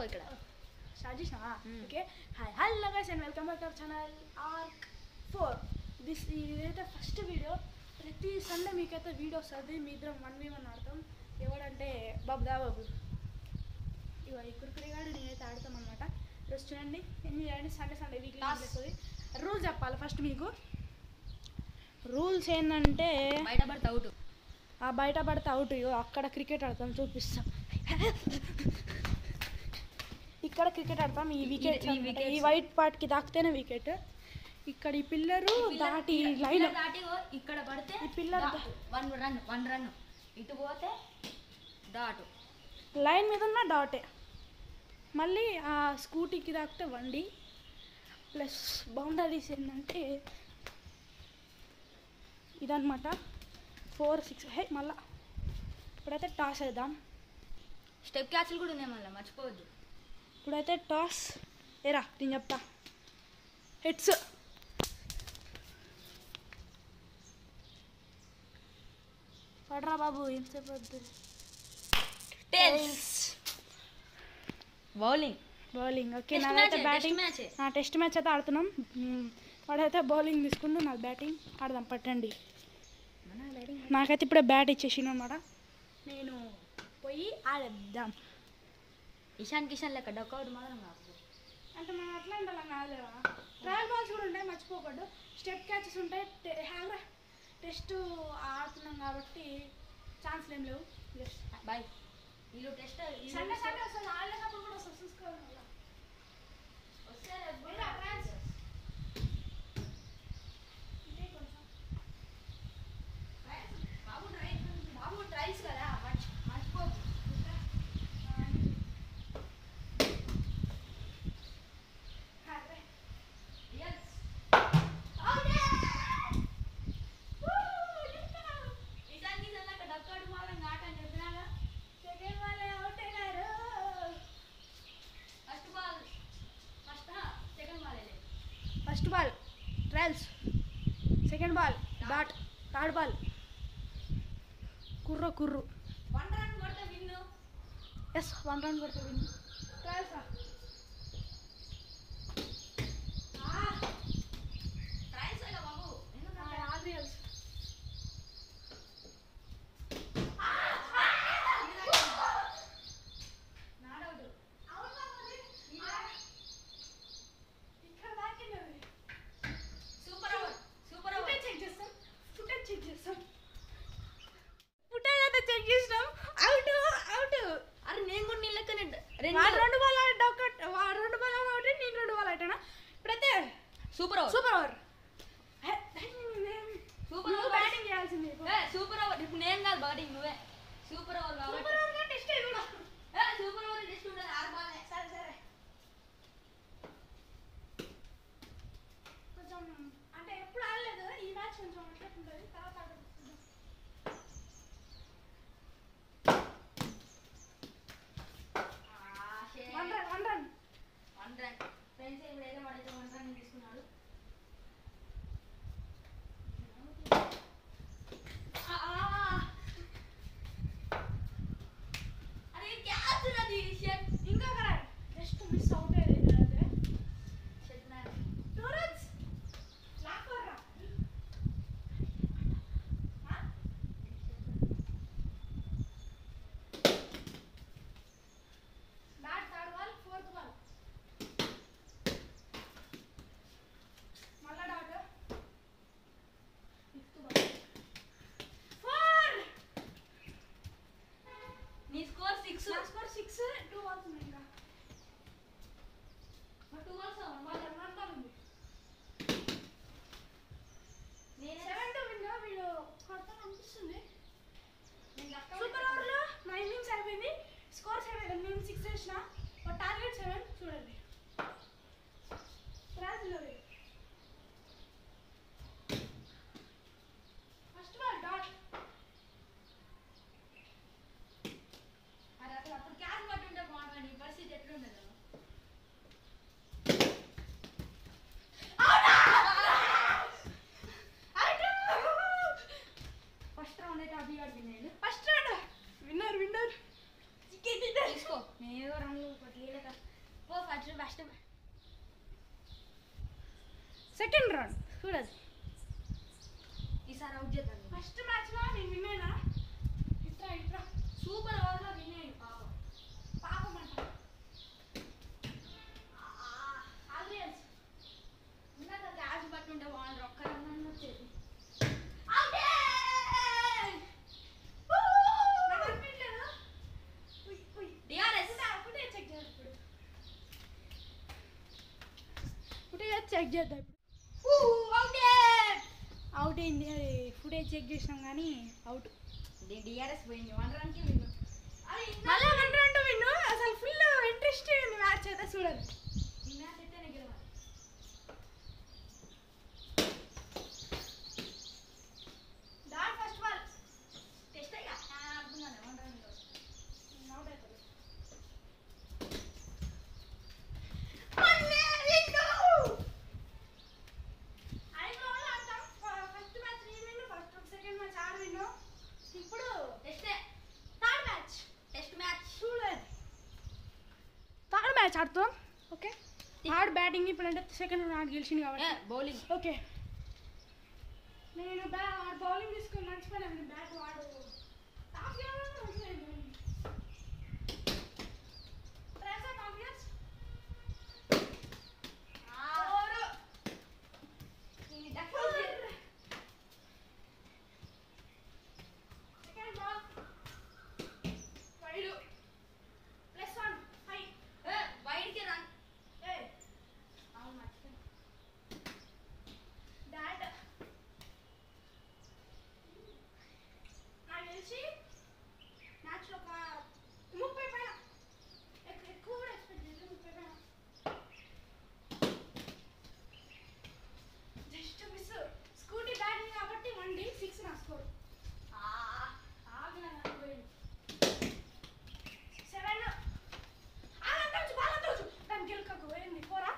ఇక్కడ స్టార్ట్ చేసినా okay hi hello guys and welcome back to our channel arc 4 ఇదైతే first video ప్రతి Sunday మీకైతే వీడియో వస్తుంది మీ ఇద్దరం 1v1 ఆడతాం ఎవడంటే బాబు ఇవ ఈ కురుకురిగాడు నేనైతే ఆడతాం అనమాట ఈరోజు చూడండి ఎన్ని చేయండి సండే వీక్లీ వస్తుంది రూల్స్ చెప్పాలి ఫస్ట్ మీకు రూల్స్ ఏంటంటే బయట పడితే అవుట్ అక్కడ క్రికెట్ ఆడతాం చూపిస్తాం ఇక్కడ క్రికెట్ ఆడతాం ఈ వికెట్ ఈ వైట్ పార్ట్కి తాకితేనే వికెట్ ఇక్కడ ఈ పిల్లరు దాటి లైన్ ఇక్కడ పడితే ఈ పిల్లర్ వన్ రన్ ఇటు పోతే డాట్ లైన్ మీద ఉన్న డాటే మళ్ళీ ఆ స్కూటీకి తాకితే వండి ప్లస్ బౌండరీస్ ఏంటంటే ఇదన్నమాట 4-6 హే మళ్ళా ఇప్పుడైతే టాస్ వేద్దాం స్టెప్ క్యాచ్లు కూడా ఉన్నాయి మళ్ళీ మర్చిపోవద్దు ఇప్పుడైతే టాస్ ఏరా నేను చెప్తా హెడ్స్ పడరా బాబు ఎంతసేపు వద్దు బౌలింగ్ ఓకే నాదైతే బ్యాటింగ్ టెస్ట్ మ్యాచ్ అయితే ఆడుతున్నాం వాడైతే బౌలింగ్ తీసుకుంటూ నాకు బ్యాటింగ్ ఆడదాం పట్టండి నాకైతే ఇప్పుడే బ్యాట్ ఇచ్చేసిన అనమాట నేను పోయి ఆడేద్దాం ఇషాన్ కిషన్ లెక్క డక్అవుట్ మాత్రం కాదు అంటే మనం అట్లా ఉండాలి కాదులేవా ట్రయల్ బాల్స్ కూడా ఉంటాయి మర్చిపోకూడదు స్టెప్ క్యాచెస్ ఉంటాయి టెస్ట్ ఆడుతున్నాం కాబట్టి ఛాన్స్లు ఏం లేవు బాయ్ వీళ్ళు టెస్ట్ సండే వస్తుంది ఆడలేనప్పుడు కూడా వస్తుంది చూసుకోవాలి బాబు ట్రైల్స్ కదా మర్చిపోకు first ball trials second ball dot third ball కుర్రు 1 రన్ కొడితే విన్ను ఎస్ 1 రన్ కొడితే విన్ను ట్రయల్స్ ట్రైల్స్ అలా బాబు ఆర్రియల్స్ రెండు బాల్ అవుట్ నేను 2 బాల్ అవుతానా ఇప్పుడైతే సూపర్ ఓవర్ బ్యాటింగ్ చేయాల్సింది సూపర్ ఓవర్ ఇప్పుడు నేను కాదు బ్యాటింగ్ నువ్వే super over super over test ఉంటుంది 6 బాల్ సరే కొంచెం అంటే ఎప్పుడు ఆడలేదు ఈ మ్యాచ్ కొంచెం అట్లట్టుంటుంది తర్వాత వన్ రన్ ఫ్రెండ్స్ ఇప్పుడు ఏదో వాడైతే 1 రన్ తీసుకున్నాడు అరే క్యాచ్ అది షట్ ఇంకొక run just miss out shut నా 2 రన్స్ లాక్ కొర్రా సెకండ్ రౌండ్ చూడదు. ఈసారి అవుట్ చేద్దాం. ఫస్ట్ మ్యాచ్లో నేను వినేనా? ఇట్లా ఇట్లా సూపర్ ఓవర్లో వినేయండి. పాపం పాపం అంట. ఆడియన్స్ ఇందాక క్యాచ్ పట్టుంటే వాళ్ళు ఒక్క రన్ వచ్చేది. నాకు అనిపించలేదు. డిఆర్ఎస్ ఫుటేజ్ చెక్ చేద్దాం ఇప్పుడు. ఫుటేజ్ చెక్ చేద్దాం ఇప్పుడు. అవుట్ అయింది. ఫుటేజ్ చెక్ చేసినాం కానీ అవుట్. డిఆర్ఎస్ పోయింది. 1 రన్కి విన్ను. మళ్ళీ 1 రన్ విన్ను. అసలు ఫుల్ ఇంట్రెస్ట్ మ్యాచ్ అయితే చూడండి. ఈ మ్యాచ్ అయితే గెలవాలి. డాట్ ఫస్ట్ బాల్ టెస్ట్ అయ్యా అర్థమన్నా 1 రన్లో అవుట్ అవుతుంది. ఫస్ట్ మ్యాచ్ నేను విన్ను, ఫస్ట్ సెకండ్ మ్యాచ్ ఆడు విన్ను. ఇప్పుడు టెస్టే థర్డ్ మ్యాచ్. టెస్ట్ మ్యాచ్ చూడండి. థర్డ్ మ్యాచ్ ఆడుతాం. ఓకే ఆడు బ్యాటింగ్ ఇప్పుడు అంటే సెకండ్ నాకు గెలిచింది కాబట్టి బౌలింగ్. ఓకే. నేను బౌలింగ్ తీసుకుని మర్చిపోయాను. బ్యాట్ వాడు సెకండ్ బాల్ వైడ్ +1 5. వైడ్కి రన్. ఏ అవును మర్చిపోయాను. డాట్ నాకు తెలిసి మ్యాచ్లో ఒక 30 పైన ఎక్కువ కూడా ఎక్స్పెక్ట్ చేయలేదు. 30 పైన జస్ట్ మిస్. స్కూటీ బ్యాటింగ్ కాబట్టి 1 D 6 నా స్కోర్. ఆగిన పోయింది 7. ఆగంటొచ్చు బాగంటొచ్చు దాని గెలుకకు పోయింది 4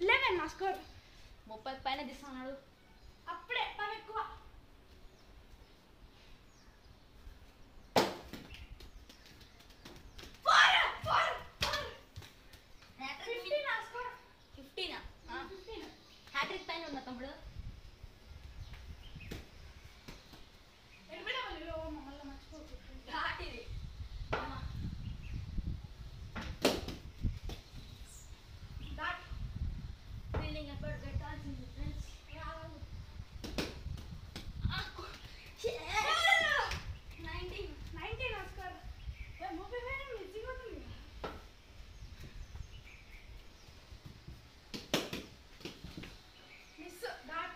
11 నా స్కోర్. 30 పైన తీస్తున్నాడు. అప్పుడే పని ఎక్కువ. హ్యాట్రిక్ 15 నా స్కోర్. 15. 15 హ్యాట్రిక్ పైన ఉన్న తమ్ముడు. ఎనిమిది మళ్ళీ మళ్ళీ మర్చిపోతుంది. ఘాట్ ఇది. అమ్మా. డాట్ ఫీల్డింగ్ ఎఫర్ట్ పెట్టాల్సింది ఫ్రెండ్స్. 19 నా స్కోర్. 30 పైన మిస్సింగ్ అవుతుంది. మిస్. డాట్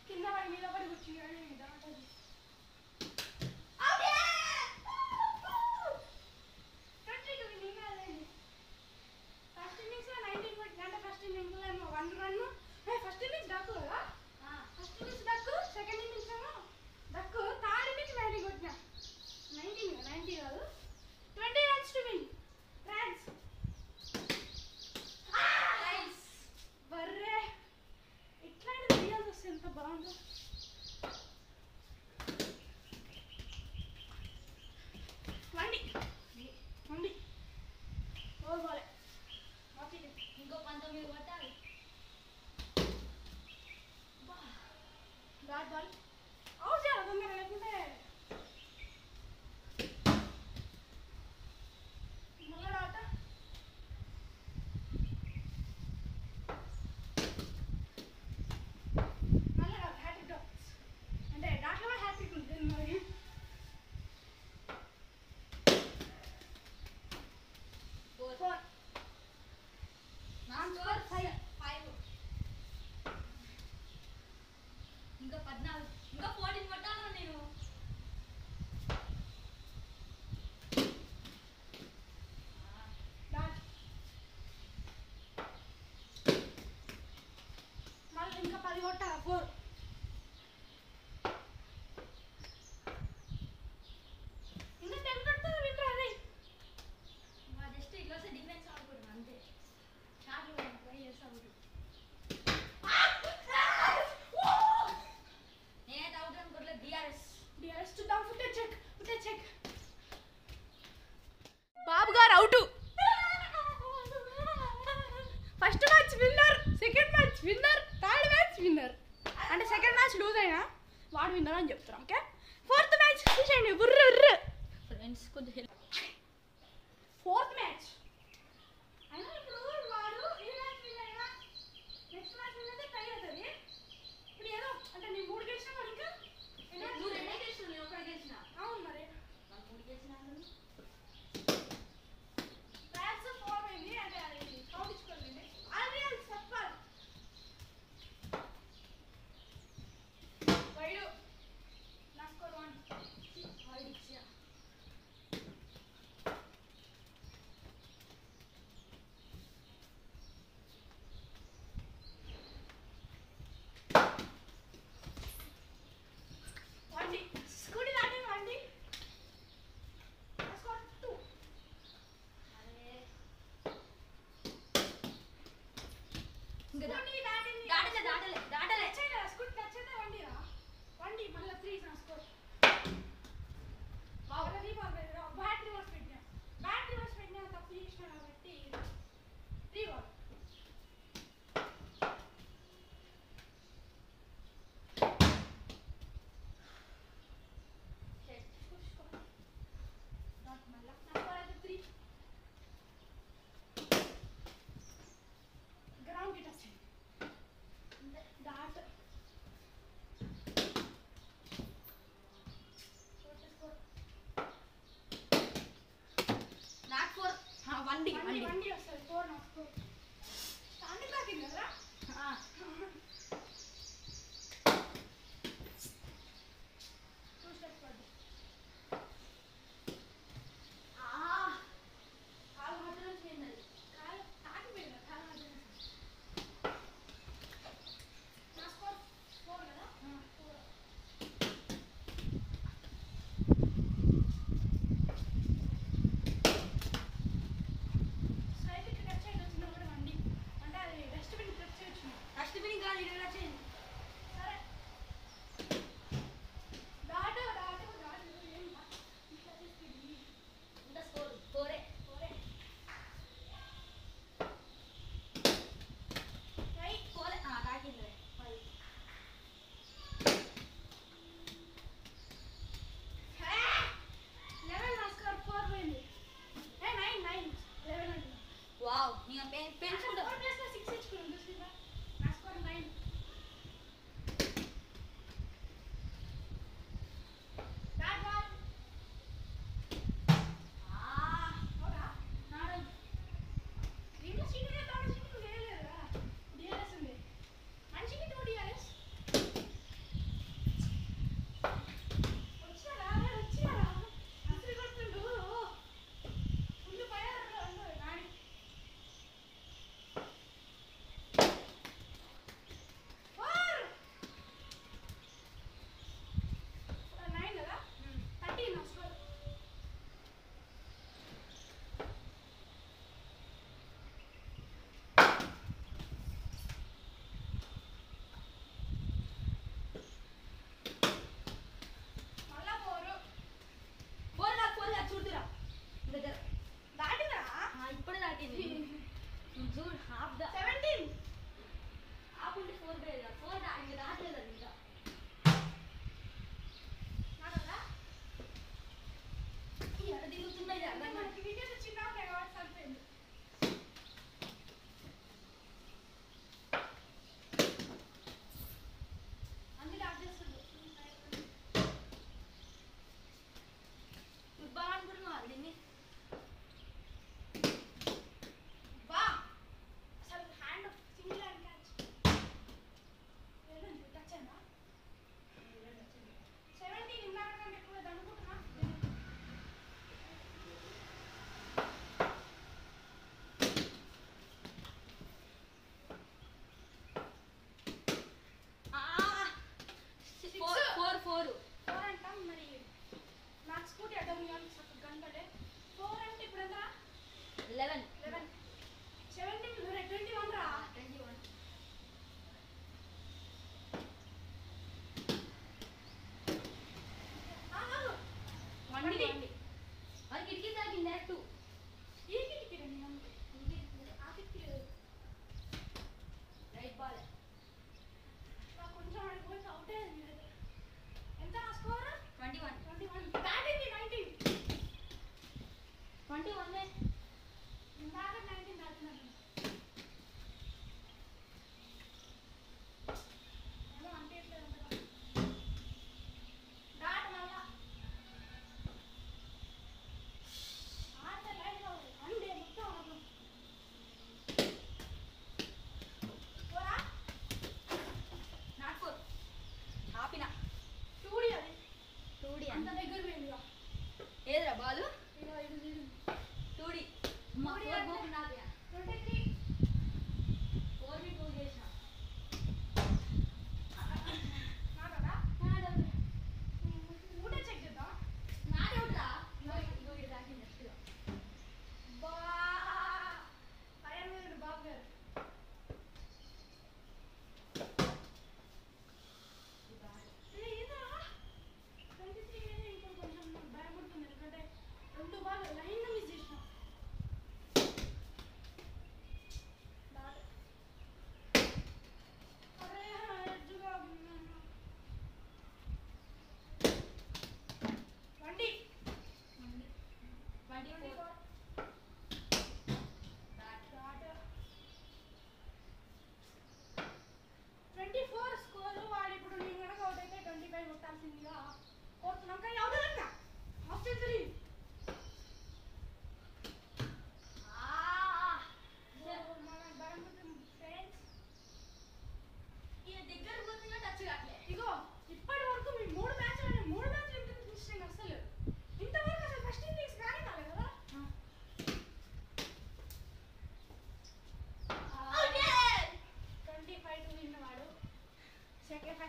కింద పడి మీద పడి కూర్చుని డాట్ అది. 22 విన్నింగ్ కాదండి. ఫస్ట్ ఇన్నింగ్స్లో 19 కొట్టిన అంటే ఫస్ట్ ఇన్నింగ్స్లో ఏమో 1 రన్. ఫస్ట్ ఇన్నింగ్స్ డక్కు కదా. First innings duck, second innings ఏమో డక్కు, థర్డ్ ఇన్నింగ్స్ 19 కొట్టిన. 90 కాదు. 20 రన్స్ టు విన్. ఫ్రాన్స్. బర్రే ఇట్లాంటి వీడియోస్ వస్తే ఎంత బాగుందో. వండి ఓవర్ బాలే. ఇంకో 19 కొట్టాలి. డాట్ బాల్ అవుట్ చేయాలి తొందరగా లేకుంటే మళ్ళా డాట్. మళ్ళా డాట్ హ్యాట్రిక్ డాట్స్ అంటే డాట్లో కూడా హ్యాట్రిక్ ఉంటుంది మరి. ఫోర్. నా స్కోర్ 5. ఇంకా 14. ఇంకా 14 కొట్టాలి నేను. విన్నర్ అని చెప్తాం. ఓకే, ఫోర్త్ మ్యాచ్ చూసేయండి. బుర్ర ఫ్రెండ్స్ కొంచెం ఫోర్త్ మ్యాచ్ అయినా ఇప్పుడు వాడు ఈ మ్యాచ్ విన్ అయినా నెక్స్ట్ మ్యాచ్ విన్ అయితే టై అవుతుంది. ఇప్పుడు ఏదో అంటే నీ 3 గెలిచినా వాడు ఇంకా నువ్వు 2 గెలిచినా నేను 1 గెలిచినా. అవును మరి 3 గెలిచినా మ్యాచ్ 4 అయింది అంటే అది కౌంట్ ఇచ్చుకోండి. ఆల్రెడీ సప్పర్ వైడు నా స్కోర్ 1 వైడ్ ఇచ్చా. వండి వస్తుంది 4 నాకు స్కోర్. స్టాండింగ్ తాకింది కదా.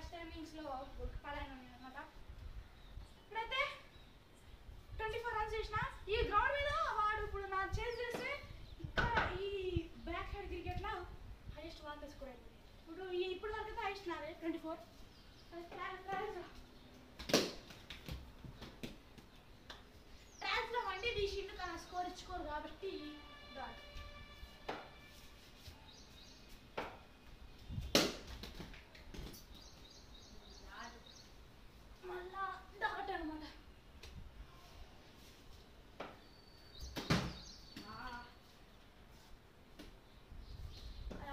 ఫస్ట్ టైమింగ్స్లో పడాను అనమాట. ఇప్పుడైతే 24 రన్స్ చేసిన. ఈ గ్రౌండ్ మీద వాడు ఇప్పుడు నా చేసి చేస్తే ఇక్కడ ఈ బ్యాక్ హ్యాండ్ క్రికెట్లో హైయెస్ట్ వార్త స్కోర్ అయింది. ఇప్పుడు వరకు అయితే హైయెస్ట్ నాదే 24. ట్రాన్స్లో వండి తీసిండు కానీ స్కోర్ ఇచ్చుకోరు కాబట్టి డాట్. మళ్ళా డాట్ అనమాట.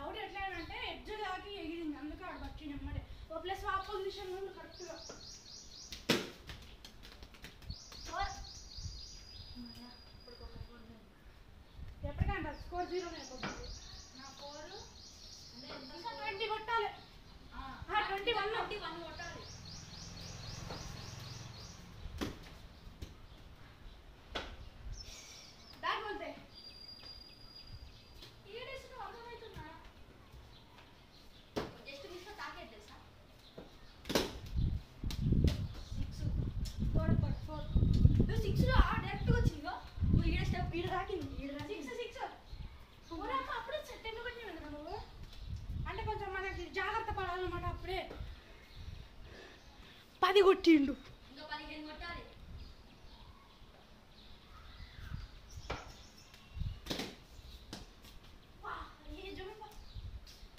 అవుట్ ఎట్లా అంటే ఎడ్జ్ దాకి ఎగిరింది, అందుకే ఆడ పట్టింది అన్నమాట. ఓ ప్లస్ ఆపోజిషన్ నుండి కరెక్ట్గా ఎప్పటికంటే స్కోర్ 0 అయిపోతుంది. నా 4 ఇంకా 20 కొట్టాలి. 21 కొట్టాలి. దాని పోతే ఈడేసిన అర్థమవుతున్నా. జస్ట్ మిస్ తాకేది తెలుసా? 6 4 నువ్వు 6లో డైరెక్ట్గా వచ్చిందిగా. నువ్వు ఈడ స్టెప్ ఈడ రాకింది. 6 అప్పుడే సెట్ ఎందుకు పెట్టిన నువ్వు అంటే కొంచెం మనకి జాగ్రత్త పడాలన్నమాట. అప్పుడే 10 కొట్టిండు. ఇంకా 15 కొట్టాలి.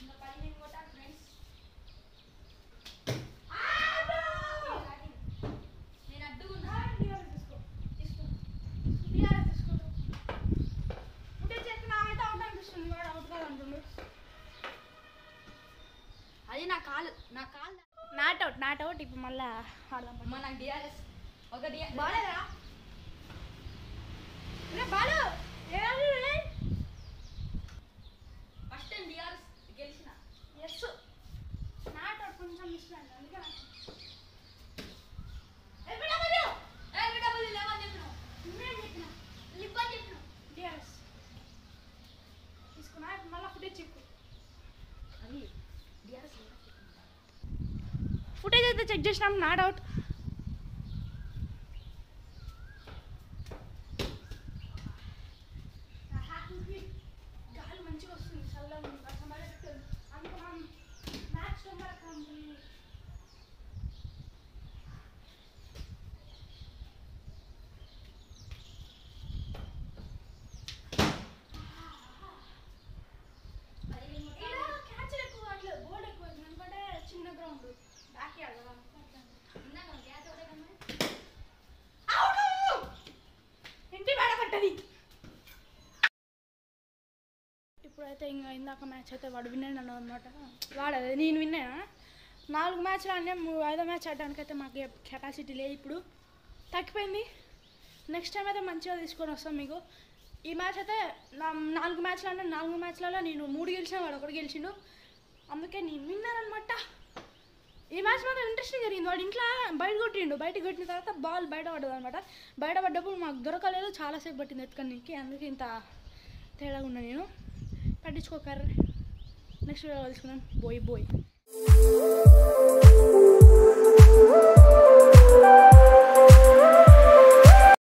ఇంకా 15 కొట్టాలి ఫ్రెండ్స్. నేను అడ్డుకున్నా. అది నా కాలు నాట్ అవుట్. ఇప్పుడు మళ్ళీ ఆడదాం. అమ్మ నాకు డిఆర్ఎస్ ఒక బాలేదా బాలు? ఫస్ట్ టైం డిఆర్ఎస్ గెలిచిన. ఎస్ నాట్ అవుట్ కొంచెం మిస్ అయింది అందుకే. తీసుకున్నా మళ్ళీ ఫుటేజ్ చెప్పు. ఫుటేజ్ అయితే చెక్ చేసినాం. Not out. గాలి మంచిగా వస్తుంది, చల్లగా ఉంది, వర్షం పడేటట్టుంది. అందుకే మనం మ్యాచ్ క్యాచ్ ఎక్కువ అట్లా బోర్డు ఎక్కువ ఎందుకంటే చిన్న గ్రౌండ్ బ్యాక్ యార్డ్ కదా. ఇంటి బయట పట్టది. ఇప్పుడైతే ఇంకా ఇందాక మ్యాచ్ అయితే వాడు విన్నాను అన్నావు అనమాట. వాడదే నేను విన్నానా. 4 మ్యాచ్లు అంటే 5వ మ్యాచ్ ఆడడానికైతే మాకు కెపాసిటీ లేదు. ఇప్పుడు తగ్గిపోయింది. నెక్స్ట్ టైం అయితే మంచిగా తీసుకొని వస్తాం మీకు. ఈ మ్యాచ్ అయితే 4 మ్యాచ్లు అంటే 4 మ్యాచ్లలో నేను 3 గెలిచిన, వాడు 1 గెలిచిండు. అందుకే నేను విన్నానమాట. ఈ మ్యాచ్ మాత్రం ఇంట్రెస్టింగ్ జరిగింది. వాడు ఇంట్లో బయట కొట్టిండు. బయట కొట్టిన తర్వాత బాల్ బయట పడ్డది అనమాట. బయట పడ్డప్పుడు మాకు దొరకలేదు, చాలాసేపు పట్టింది ఎత్తుకనికి. అందుకే ఇంత తేడాగా ఉన్నా. నేను పట్టించుకోకర్రే. నెక్స్ట్ వీడియో కలుసుకుందాం. బోయ్.